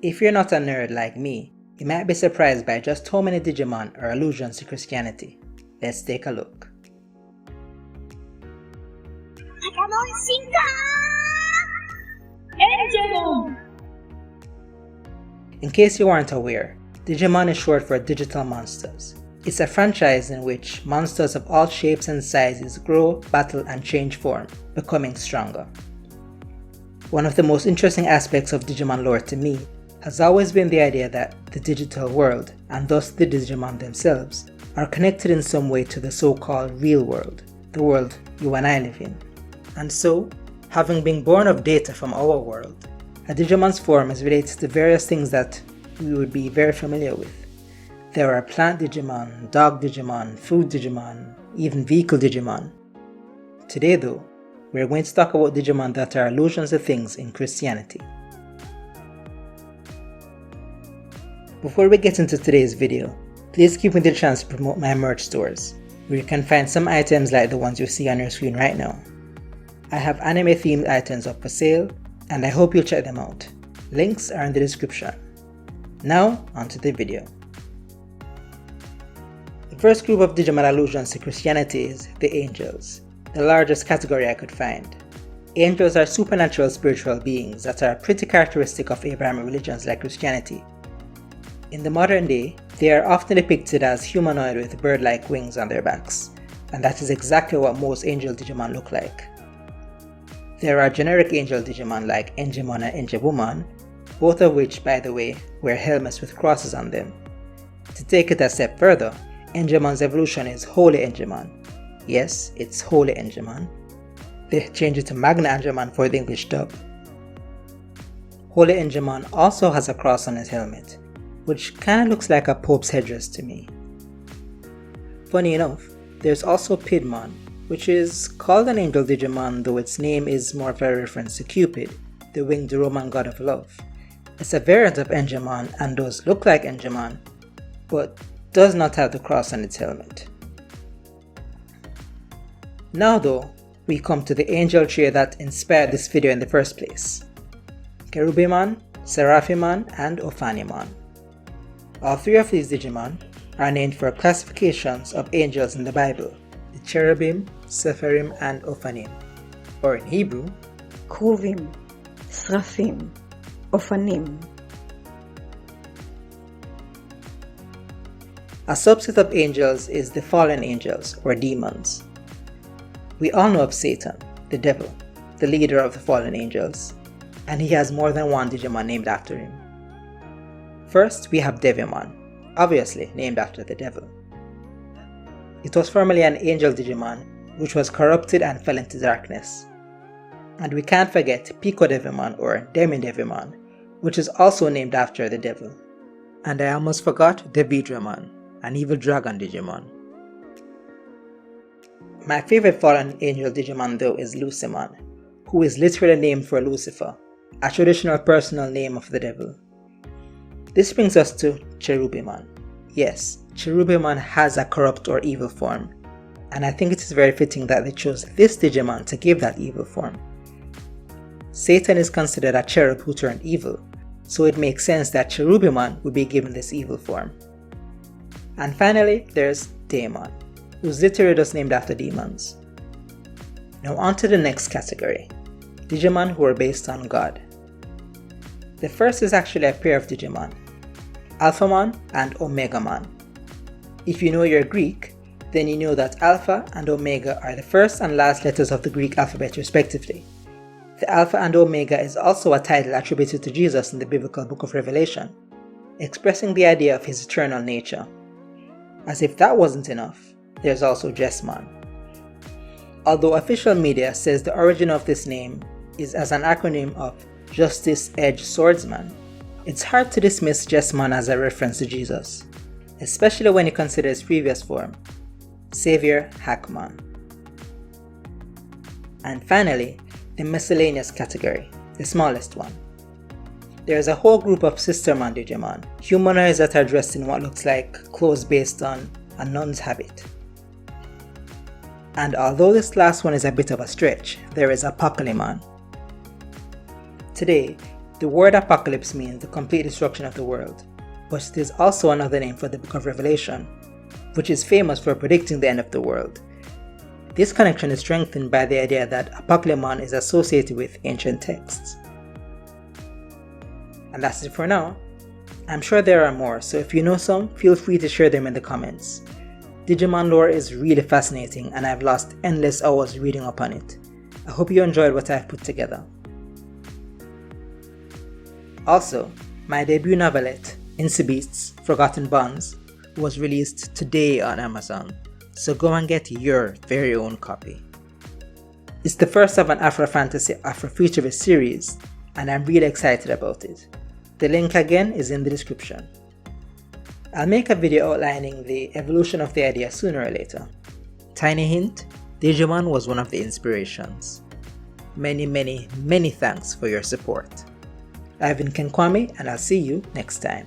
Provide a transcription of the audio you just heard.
If you're not a nerd like me, you might be surprised by just how many Digimon are allusions to Christianity. Let's take a look. In case you weren't aware, Digimon is short for Digital Monsters. It's a franchise in which monsters of all shapes and sizes grow, battle, and change form, becoming stronger. One of the most interesting aspects of Digimon lore to me has always been the idea that the digital world, and thus the Digimon themselves, are connected in some way to the so-called real world, the world you and I live in. And so, having been born of data from our world, a Digimon's form is related to various things that we would be very familiar with. There are plant Digimon, dog Digimon, food Digimon, even vehicle Digimon. Today though, we're going to talk about Digimon that are allusions to things in Christianity. Before we get into today's video, please give me the chance to promote my merch stores, where you can find some items like the ones you see on your screen right now. I have anime themed items up for sale, and I hope you'll check them out. Links are in the description. Now, onto the video. The first group of Digimon allusions to Christianity is the Angels, the largest category I could find. Angels are supernatural spiritual beings that are pretty characteristic of Abrahamic religions like Christianity. In the modern day, they are often depicted as humanoid with bird-like wings on their backs, and that is exactly what most angel Digimon look like. There are generic angel Digimon like Enjimon and Enjabumon, both of which, by the way, wear helmets with crosses on them. To take it a step further, Enjimon's evolution is Holy Enjimon. Yes, it's Holy Enjimon. They changed it to Magna Enjimon for the English dub. Holy Enjimon also has a cross on his helmet, which kinda looks like a Pope's headdress to me. Funny enough, there's also Pidmon, which is called an angel Digimon, though its name is more of a reference to Cupid, the winged Roman god of love. It's a variant of Enjimon and does look like Enjimon, but does not have the cross on its helmet. Now though, we come to the angel trio that inspired this video in the first place: Cherubimon, Seraphimon, and Ophanimon. All three of these Digimon are named for classifications of angels in the Bible: the Cherubim, Sephirim, and Ophanim, or in Hebrew, Kruvim, Srafim, Ophanim. A subset of angels is the fallen angels, or demons. We all know of Satan, the devil, the leader of the fallen angels, and he has more than one Digimon named after him. First, we have Devimon, obviously named after the devil. It was formerly an angel Digimon, which was corrupted and fell into darkness. And we can't forget Pico Devimon, or Demi-Devimon, which is also named after the devil. And I almost forgot Devidramon, an evil dragon Digimon. My favorite fallen angel Digimon though is Lucimon, who is literally named for Lucifer, a traditional personal name of the devil. This brings us to Cherubimon. Yes, Cherubimon has a corrupt or evil form, and I think it is very fitting that they chose this Digimon to give that evil form. Satan is considered a cherub who turned evil, so it makes sense that Cherubimon would be given this evil form. And finally, there's Daemon, who's literally just named after demons. Now on to the next category, Digimon who are based on God. The first is actually a pair of Digimon, Alphamon and Omegamon. If you know your Greek, then you know that Alpha and Omega are the first and last letters of the Greek alphabet respectively. The Alpha and Omega is also a title attributed to Jesus in the biblical book of Revelation, expressing the idea of his eternal nature. As if that wasn't enough, there's also Jesmon. Although official media says the origin of this name is as an acronym of Justice Edge Swordsman, it's hard to dismiss Jesmon as a reference to Jesus, especially when you consider his previous form, Savior Hackmon. And finally, the miscellaneous category, the smallest one. There is a whole group of Sistermon Digimon, humanoids that are dressed in what looks like clothes based on a nun's habit. And although this last one is a bit of a stretch, there is Apocalypmon. Today, The word apocalypse means the complete destruction of the world, but it is also another name for the book of Revelation, which is famous for predicting the end of the world. This connection is strengthened by the idea that Apocalypse is associated with ancient texts. And that's it for now. I'm sure there are more, so if you know some, feel free to share them in the comments. Digimon lore is really fascinating and I've lost endless hours reading up on it. I hope you enjoyed what I've put together. Also, my debut novelette, Beasts, Forgotten Bonds, was released today on Amazon, so go and get your very own copy. It's the first of an Afro-fantasy Afrofuturist series, and I'm really excited about it. The link again is in the description. I'll make a video outlining the evolution of the idea sooner or later. Tiny hint, Digimon was one of the inspirations. Many thanks for your support. I've been Ken Kwame, and I'll see you next time.